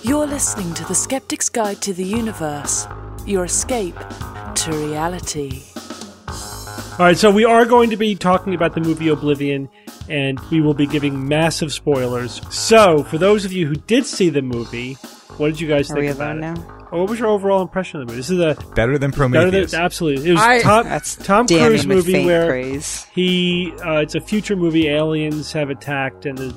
You're listening to the Skeptic's Guide to the Universe, your escape to reality. All right, so we are going to be talking about the movie Oblivion, and we will be giving massive spoilers. So, for those of you who did see the movie, what did you guys think about it? Now? What was your overall impression of the movie? This is better than Prometheus. Absolutely. It was Tom Cruise movie where praise. It's a future movie. Aliens have attacked and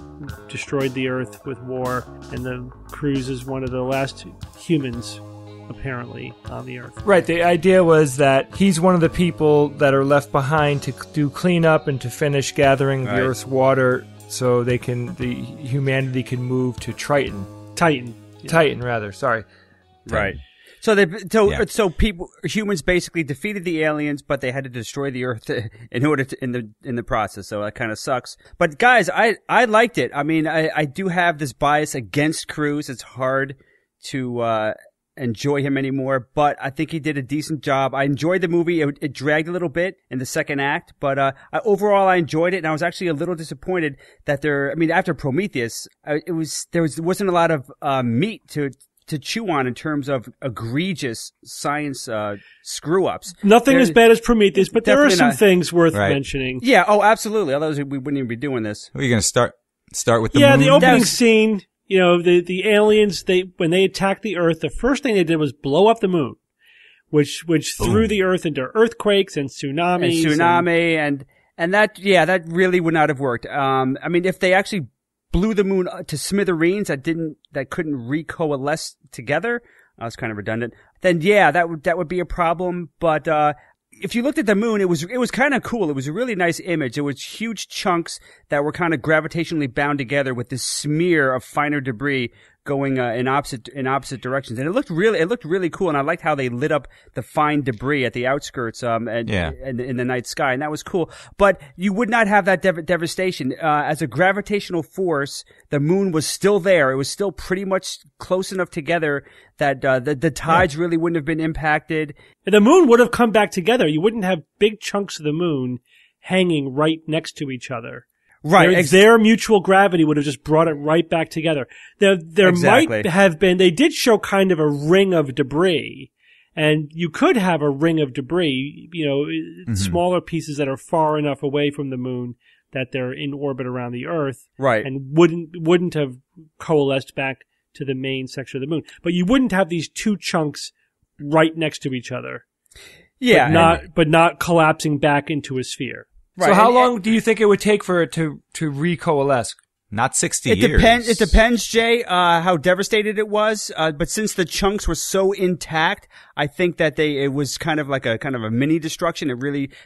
destroyed the Earth with war, and the Cruise is one of the last humans, apparently, on the Earth. Right. The idea was that he's one of the people that are left behind to do cleanup and to finish gathering the Earth's water, so the humanity can move to Titan. Sorry. Right. So humans basically defeated the aliens, but they had to destroy the Earth in order to in the process. So that kind of sucks. But guys, I liked it. I mean, I do have this bias against Cruise. It's hard to enjoy him anymore, but I think he did a decent job. I enjoyed the movie. It dragged a little bit in the second act, but overall I enjoyed it, and I was actually a little disappointed that after Prometheus, there wasn't a lot of meat to chew on in terms of egregious science screw-ups. Nothing as bad as Prometheus, but there are some things worth mentioning. Yeah, oh, absolutely. Otherwise, we wouldn't even be doing this. Are you going to start with the moon? Yeah, the opening scene, the aliens, when they attacked the Earth, the first thing they did was blow up the moon, which threw the Earth into earthquakes and tsunamis. And that really would not have worked. If they actually blew the moon to smithereens that couldn't recoalesce together. That's kind of redundant. Then that would be a problem. But if you looked at the moon, it was kind of cool. It was a really nice image. It was huge chunks that were kind of gravitationally bound together with this smear of finer debris going in opposite directions, and it looked really cool. And I liked how they lit up the fine debris at the outskirts and in the night sky, and that was cool. But you would not have that devastation as a gravitational force. The moon was still there; it was still pretty much close enough together that the tides really wouldn't have been impacted. And the moon would have come back together. You wouldn't have big chunks of the moon hanging right next to each other. Right. Their mutual gravity would have just brought it right back together. There might have been, they did show kind of a ring of debris, and you could have a ring of debris, smaller pieces that are far enough away from the moon that they're in orbit around the Earth. Right. And wouldn't have coalesced back to the main section of the moon. But you wouldn't have these two chunks right next to each other. Yeah. But not collapsing back into a sphere. Right. So how long do you think it would take for it to recoalesce? Not 60 years. It depends, Jay, how devastated it was. But since the chunks were so intact, I think that it was kind of a mini destruction.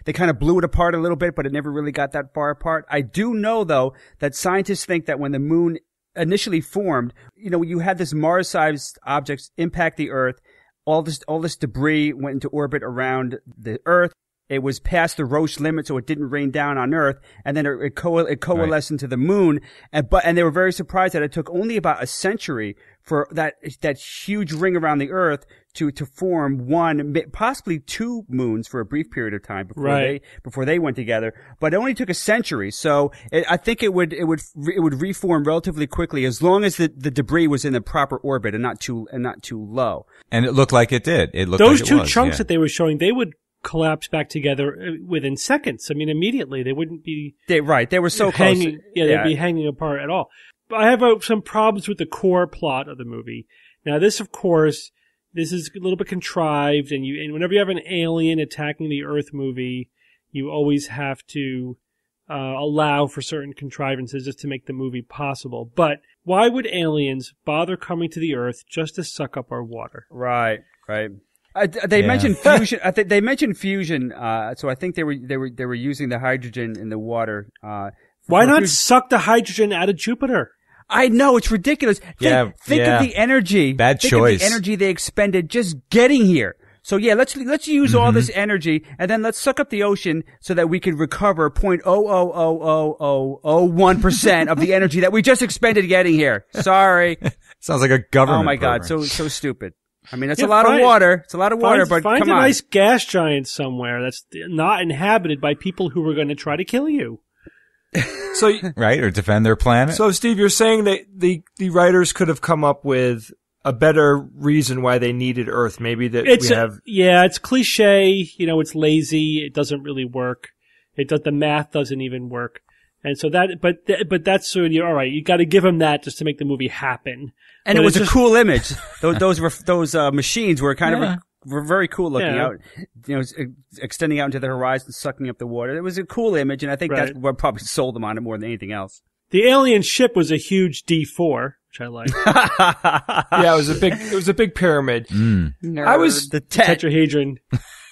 They kind of blew it apart a little bit, but it never really got that far apart. I do know, though, that scientists think that when the moon initially formed, you had this Mars-sized object impact the Earth. All this debris went into orbit around the Earth. It was past the Roche limit, so it didn't rain down on Earth, and then it coalesced into the moon. And they were very surprised that it took only about a century for that huge ring around the Earth to form one, possibly two moons for a brief period of time before they went together. But it only took a century, so I think it would reform relatively quickly as long as the debris was in the proper orbit and not too low. And it looked like it did. Those two chunks that they were showing, they would collapse back together within seconds. I mean, immediately. They wouldn't be... They were so hanging, close. Yeah, they'd be hanging apart at all. But I have some problems with the core plot of the movie. Now, this, of course, this is a little bit contrived, and whenever you have an alien attacking the Earth movie, you always have to allow for certain contrivances just to make the movie possible. But why would aliens bother coming to the Earth just to suck up our water? Right. They mentioned fusion. I think they mentioned fusion. So I think they were using the hydrogen in the water. Why not suck the hydrogen out of Jupiter? I know, it's ridiculous. Think of the energy. Bad choice. Think of the energy they expended just getting here. So let's use all this energy, and then let's suck up the ocean so that we can recover 0.0000001% of the energy that we just expended getting here. Sorry. Sounds like a government. Oh my program. God, so stupid. I mean, that's a lot of water. It's a lot of water, but find come a on. nice gas giant somewhere that's not inhabited by people who are going to try to kill you. Right, or defend their planet. So, Steve, you're saying that the writers could have come up with a better reason why they needed Earth. Maybe that it's cliche. It's lazy. It doesn't really work. The math doesn't even work. And so but that's sort of, all right, you got to give them that just to make the movie happen. And it was a cool image. Those machines were kind of were very cool looking out, extending out into the horizon, sucking up the water. It was a cool image, and I think that's what probably sold them on it more than anything else. The alien ship was a huge D4, which I like. Yeah, it was a big pyramid. Nerd. I was the tetrahedron.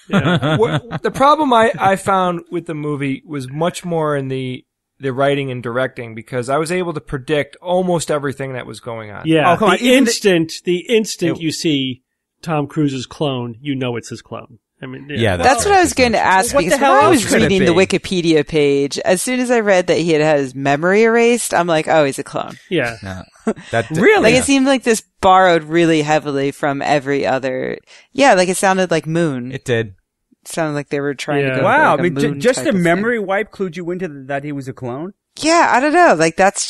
Yeah. The problem I found with the movie was much more in the writing and directing, because I was able to predict almost everything that was going on. Yeah. The instant you see Tom Cruise's clone, it's his clone. I mean, that's what I was going to ask, because when I was reading the Wikipedia page, as soon as I read that he had his memory erased, I'm like, oh, he's a clone. Yeah. No, really? It seemed like this borrowed really heavily from every other. Yeah, it sounded like Moon. It did. It sounded like they were trying to go. Wow, for Moon just the memory wipe clued you into that he was a clone? Yeah, I don't know. That's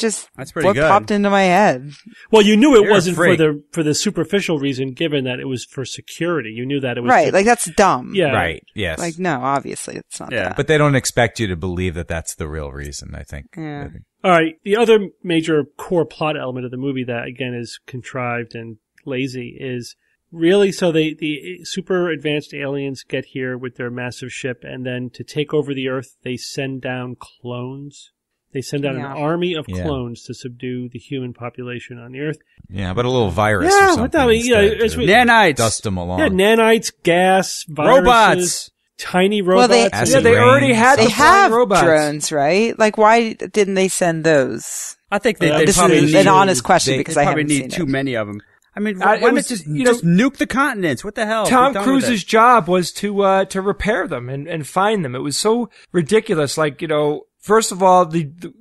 pretty what good. popped into my head. Well, you knew it wasn't for the superficial reason, given that it was for security. You knew that it was right. That's dumb. Yeah, right. Yes. No, obviously it's not. Yeah, that. But they don't expect you to believe that that's the real reason. I think. Yeah. All right. The other major core plot element of the movie that again is contrived and lazy is really the super advanced aliens get here with their massive ship, and then to take over the Earth, they send down clones. They send out an army of clones to subdue the human population on the Earth. Yeah, but a little virus or something. Nanites. Dust them along. Yeah, nanites, gas, viruses. Robots. Tiny robots. Well, they already had They have robots. drones, right? Why didn't they send those? I think they this probably is an honest question because I probably haven't need seen too it. many of them. I mean, why not just nuke the continents? What the hell? Tom Cruise's job was to repair them and find them. It was so ridiculous. First of all,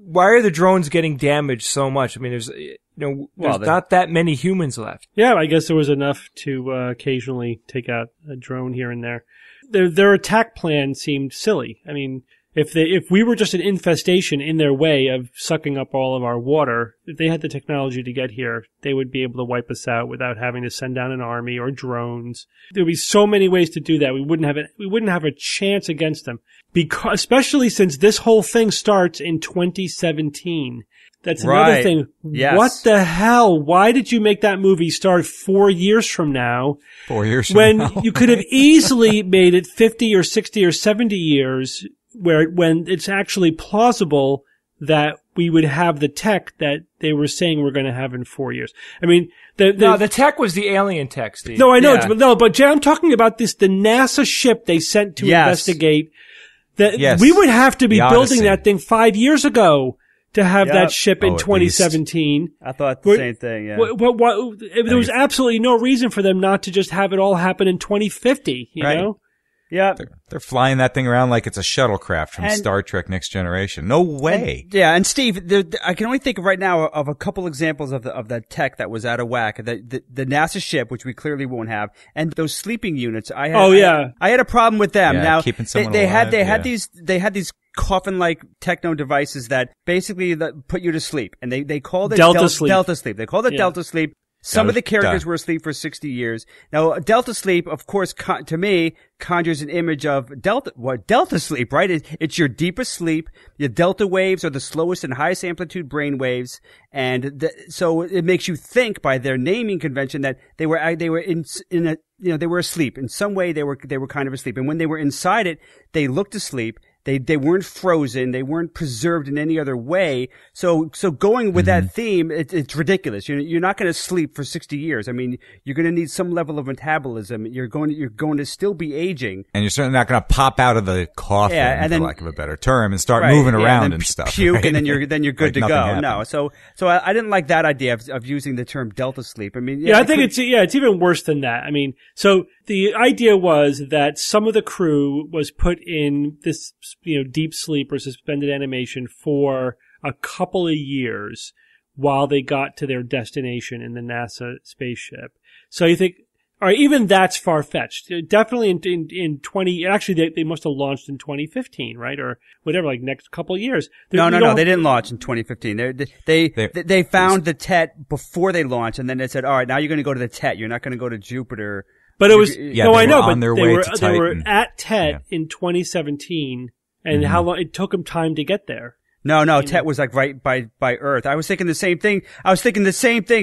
why are the drones getting damaged so much? I mean, there's not that many humans left. Yeah, I guess there was enough to occasionally take out a drone here and there. Their attack plan seemed silly. I mean, if we were just an infestation in their way of sucking up all of our water, if they had the technology to get here, they would be able to wipe us out without having to send down an army or drones. There would be so many ways to do that. We wouldn't have a chance against them. Because, especially since this whole thing starts in 2017. That's another thing. Yes. What the hell? Why did you make that movie start 4 years from now? 4 years from when now. You could have easily made it 50 or 60 or 70 years when it's actually plausible that we would have the tech that they were saying we're going to have in 4 years. I mean, the tech was the alien tech, Steve. No, I know. But Jay, I'm talking about the NASA ship they sent to investigate. We would have to be building that thing 5 years ago to have that ship in 2017. I thought the same thing, yeah. There was absolutely no reason for them not to just have it all happen in 2050, you know? Yeah. They're flying that thing around like it's a shuttlecraft from Star Trek Next Generation. No way. And Steve, I can only think right now of a couple examples of that tech that was out of whack. The NASA ship, which we clearly won't have, and those sleeping units. I had a problem with them. Yeah, now keeping someone they alive, had these coffin-like techno devices that basically put you to sleep, and they called it Delta sleep. Delta sleep. They called it Delta sleep. Some of the characters were asleep for 60 years. Now, Delta sleep, of course, to me, conjures an image of Delta sleep, right? It's your deepest sleep. The Delta waves are the slowest and highest amplitude brain waves. And so it makes you think by their naming convention that they were they were asleep. In some way, they were kind of asleep. And when they were inside it, they looked asleep. They weren't frozen. They weren't preserved in any other way. So going with that theme, it's ridiculous. You're not going to sleep for 60 years. I mean, you're going to need some level of metabolism. You're going to still be aging. And you're certainly not going to pop out of the coffin, for lack of a better term, and start moving around and stuff. Puke, right? and then you're good to go. Happened. No, so I didn't like that idea of using the term Delta sleep. I mean, I think it's even worse than that. I mean, so the idea was that some of the crew was put in this, deep sleep or suspended animation for a couple of years while they got to their destination in the NASA spaceship. So you think, All right, even that's far-fetched. Definitely in 20, actually they must have launched in 2015, right? Or whatever, like next couple of years. No, they didn't launch in 2015. They found the Tet before they launched, and then they said, all right, now you're going to go to the Tet. You're not going to go to Jupiter. But it was, no, I know, but they were at Tet in 2017, and how long, it took them time to get there. No, Tet was like right by Earth. I was thinking the same thing.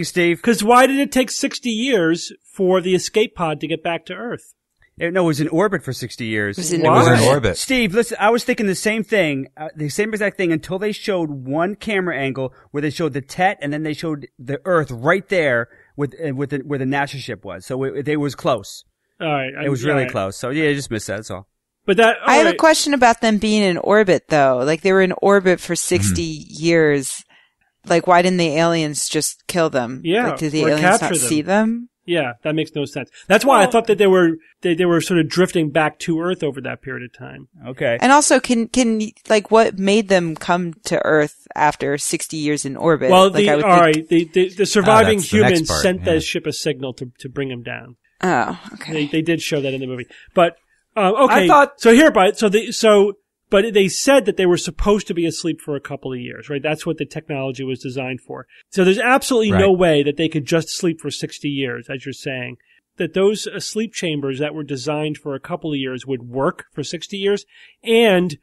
Steve. Because why did it take 60 years for the escape pod to get back to Earth? No, it was in orbit for 60 years. It was in orbit. Steve, listen, I was thinking the same thing, the same exact thing until they showed one camera angle where they showed the Tet and then they showed the Earth right there where the NASA ship was. So it was close. All right. It was really close. So yeah, you just missed that. That's all. But I have a question about them being in orbit, though. Like, they were in orbit for 60 years. Like, why didn't the aliens just kill them? Yeah. Like, did the aliens not see them? Yeah, that makes no sense. That's why I thought that they were sort of drifting back to Earth over that period of time. Okay. And also, can like, what made them come to Earth after 60 years in orbit? Well, like, the surviving humans sent that ship a signal to bring them down. Oh, okay. They did show that in the movie, but. Okay. But they said that they were supposed to be asleep for a couple of years, right? That's what the technology was designed for. So there's absolutely no way that they could just sleep for 60 years, as you're saying. That those sleep chambers that were designed for a couple of years would work for 60 years. And,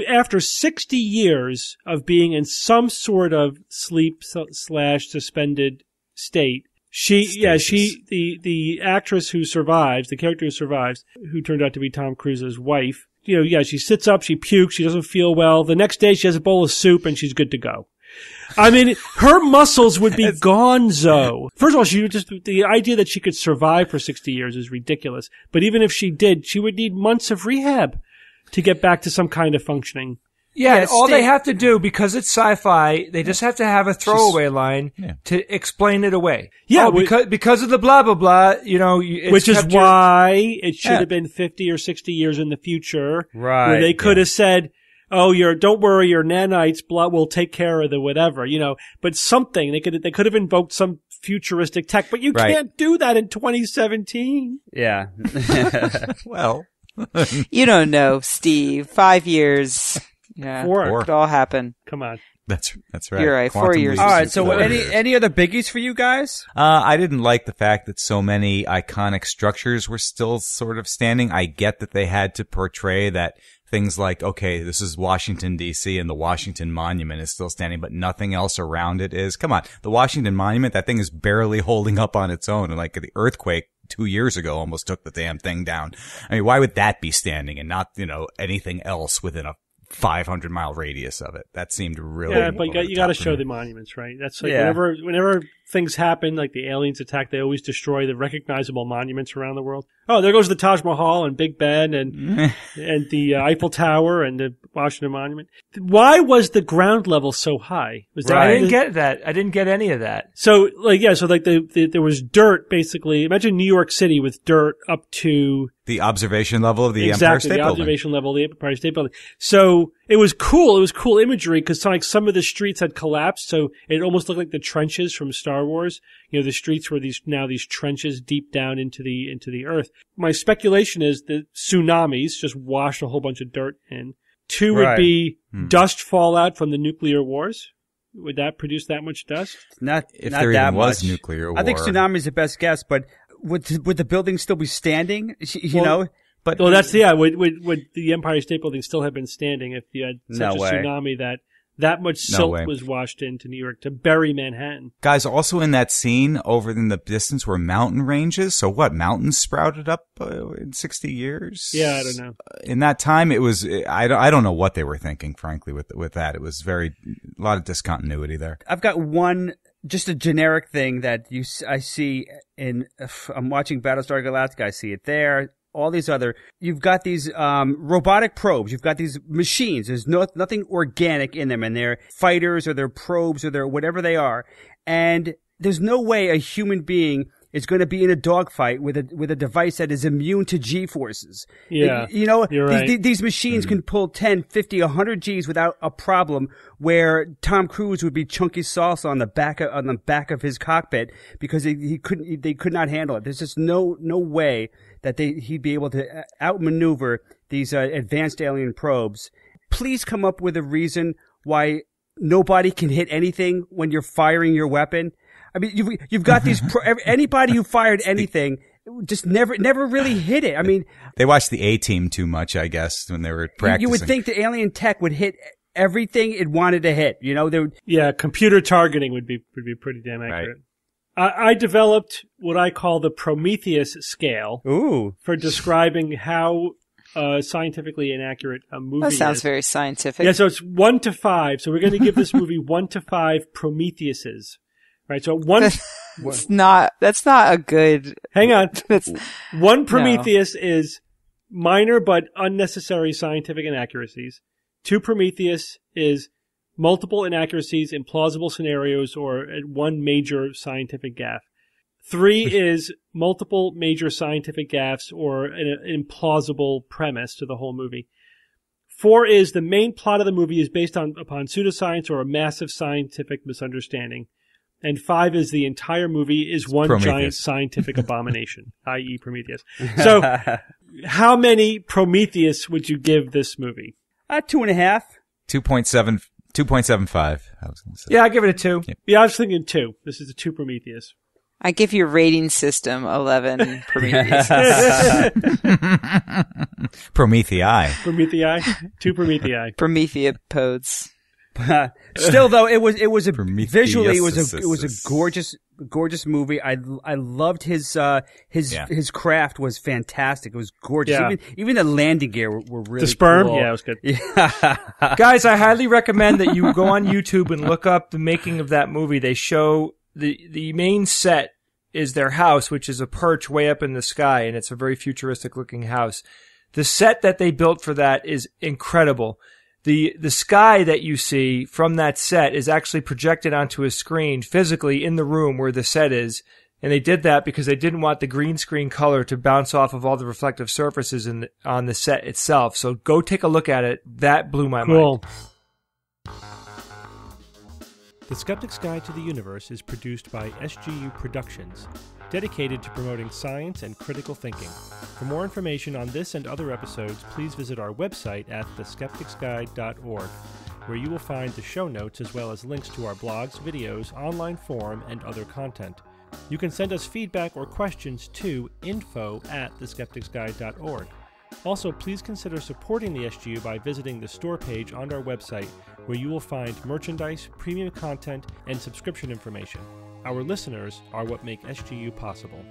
after 60 years of being in some sort of sleep / suspended state, the actress who survives, the character who survives, who turned out to be Tom Cruise's wife, she sits up, she pukes, she doesn't feel well. The next day she has a bowl of soup and she's good to go. I mean, her muscles would be gonzo. First of all, the idea that she could survive for 60 years is ridiculous. But even if she did, she would need months of rehab to get back to some kind of functioning. Yeah, and all they have to do, because it's sci-fi, they just have to have a throwaway line to explain it away. Yeah, because of the blah blah blah, which is why it should have been 50 or 60 years in the future, right? Where they could have said, "Oh, don't worry, your nanites, blah, will take care of the whatever," But something they could have invoked some futuristic tech, but you can't do that in 2017. Yeah. Well, you don't know, Steve. 5 years. Yeah, 4. It could all happen. Come on. That's right. You're right. 4 years. All right. So any other biggies for you guys? I didn't like the fact that so many iconic structures were still sort of standing. I get that they had to portray that things like, okay, this is Washington, D.C., and the Washington Monument is still standing, but nothing else around it is. Come on. The Washington Monument, that thing is barely holding up on its own. And like the earthquake 2 years ago almost took the damn thing down. I mean, why would that be standing and not, anything else within a 500-mile radius of it? That seemed really but you got to show the monuments, right? That's like whenever things happen, like the aliens attack, they always destroy the recognizable monuments around the world. Oh, there goes the Taj Mahal and Big Ben and the Eiffel Tower and the Washington Monument. Why was the ground level so high? Was that I didn't get that. I didn't get any of that. So there was dirt basically. Imagine New York City with dirt up to the observation level of the Empire State Building. Exactly, the observation level of the Empire State Building. So it was cool. It was cool imagery because some of the streets had collapsed. So it almost looked like the trenches from Star Wars. The streets were these trenches deep down into the earth. My speculation is that tsunamis just washed a whole bunch of dirt in. 2 would be dust fallout from the nuclear wars. Would that produce that much dust? Not there that even was much. Nuclear war. I think tsunami is the best guess, but would the building still be standing? But would the Empire State Building still have been standing if you had such a tsunami that much silt was washed into New York to bury Manhattan? Guys, also in that scene over in the distance were mountain ranges. So what? Mountains sprouted up in 60 years? Yeah, I don't know. In that time, it was, I don't know what they were thinking, frankly, with that. It was a lot of discontinuity there. I've got one, just a generic thing that I see I'm watching Battlestar Galactica. I see it there. All these you've got these robotic probes. You've got these machines. There's nothing organic in them, and they're fighters or they're probes or they're whatever they are. And there's no way a human being is going to be in a dogfight with a device that is immune to G forces. Yeah, you're right. These machines can pull 10, 50, 100 Gs without a problem, where Tom Cruise would be chunky salsa on the back of his cockpit because they could not handle it. There's just no way that he'd be able to outmaneuver these advanced alien probes. Please come up with a reason why nobody can hit anything when you're firing your weapon. I mean, you've got these anybody who fired anything just never really hit it. I mean, they watched the A-Team too much, I guess, when they were practicing. You would think the alien tech would hit everything it wanted to hit. Computer targeting would be pretty damn accurate. Right. I developed what I call the Prometheus scale. Ooh. For describing how scientifically inaccurate a movie is. That sounds very scientific. Yeah, so it's 1 to 5. So we're going to give this movie 1 to 5 Prometheuses. Right, so that's not a good. Hang on. One Prometheus is minor but unnecessary scientific inaccuracies. 2 Prometheus is multiple inaccuracies, implausible scenarios, or one major scientific gaffe. 3 is multiple major scientific gaffes or an implausible premise to the whole movie. 4 is the main plot of the movie is based upon pseudoscience or a massive scientific misunderstanding. And 5 is the entire movie is one Prometheus. Giant scientific abomination, i.e. Prometheus. So, how many Prometheus would you give this movie? 2.5. 2.75, I was going to say. Yeah, I give it a 2. Yeah, I was thinking 2. This is a 2 Prometheus. I give your rating system 11 Prometheus. Promethei. 2 Promethei. Prometheopods. Still, though, it was a visually it was a gorgeous movie. I loved his craft was fantastic. It was gorgeous. Yeah. Even the landing gear were really the sperm. cool. Yeah, it was good. Yeah. Guys, I highly recommend that you go on YouTube and look up the making of that movie. They show the main set is their house, which is a perch way up in the sky, and it's a very futuristic looking house. The set that they built for that is incredible. The sky that you see from that set is actually projected onto a screen physically in the room where the set is. And they did that because they didn't want the green screen color to bounce off of all the reflective surfaces on the set itself. So go take a look at it. That blew my mind. The Skeptics Guide to the Universe is produced by SGU Productions, dedicated to promoting science and critical thinking. For more information on this and other episodes, please visit our website at theskepticsguide.org, where you will find the show notes as well as links to our blogs, videos, online forum, and other content. You can send us feedback or questions to info@theskepticsguide.org. Also, please consider supporting the SGU by visiting the store page on our website, where you will find merchandise, premium content, and subscription information. Our listeners are what make SGU possible.